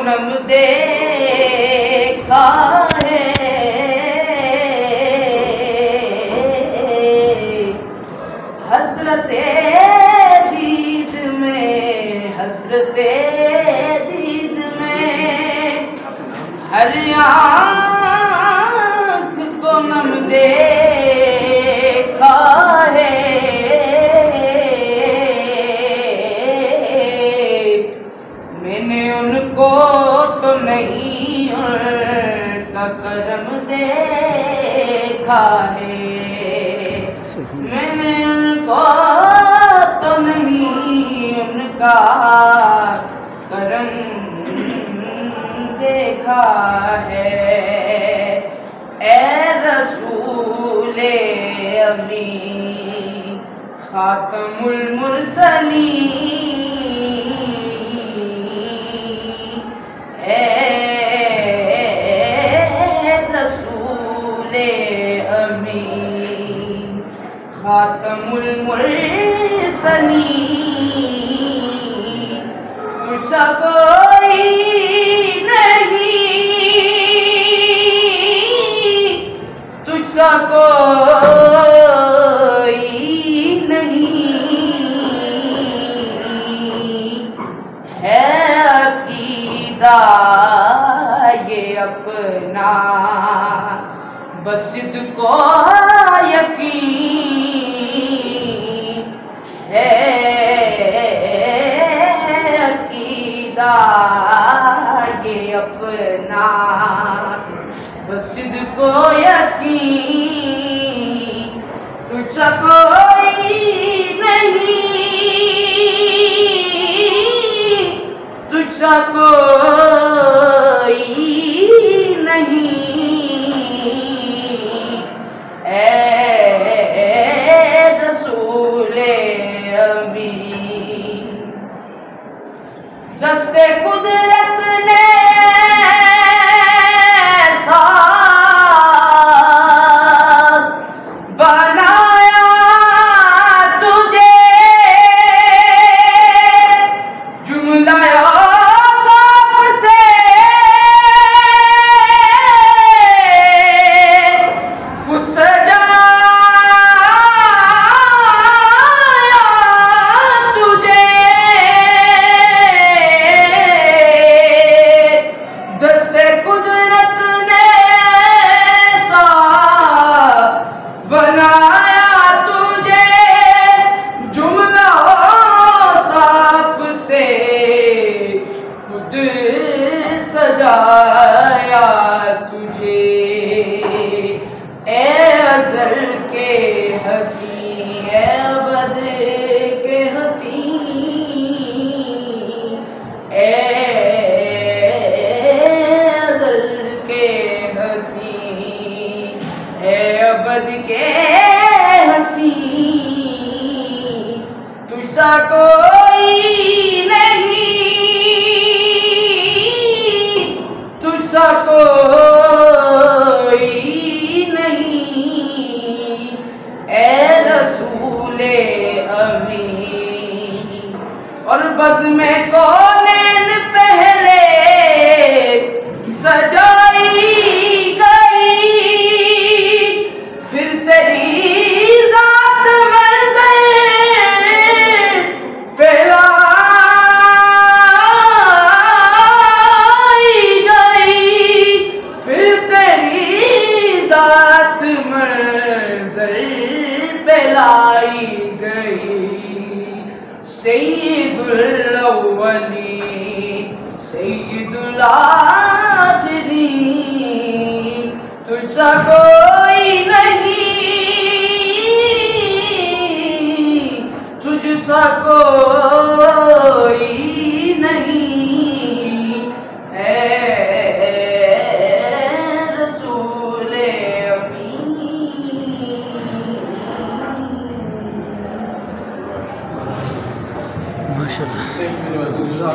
नम देखा है, हसरते दीद में, हसरते दीद में, हर आँख को नम देखा है। मैंने उनको तो नहीं उनका करम देखा है, मैंने उनको तो नहीं उनका करम देखा है। ए रसूले अमी खातमुल मुरसलीन, ए रसूले अमी खातमुल मुरसलीन, तुझसा कोई नहीं, तुझसा कोई नहीं है अकीदा ये अपना, बस को यकीन है अकीदा ये अपना, बस को यकीन, तुझसा कोई नहीं, तुझसा कोई नहीं ए रसूले अमी। दस्ते कुदरत ने बनाया तुझे, जुमला साफ से खुद सजाया तुझे। दस्ते कुदरत ने सा बनाया तुझे, जुमला साफ से खुद सजाया तुझे। ए अज़ल के हसी, ए अबद के हसी, ए अज़ल के हसी, ए अबद के हसी, तुझसा कोई नहीं, तुझसा कोई नहीं ए रसूले अमी। और बज़ में कौनैन पहले सजाई गई, फिर तेरी ज़ात मंज़र फैलाई गई, फिर तेरी ज़ात मंज़र फैलाई गई। सय्यिदुल अव्वलीन सय्यिदुल आखिरीन, तुझसा कोई नहीं, तुझसा कोई नहीं है रसूले अमी। माशाल्लाह।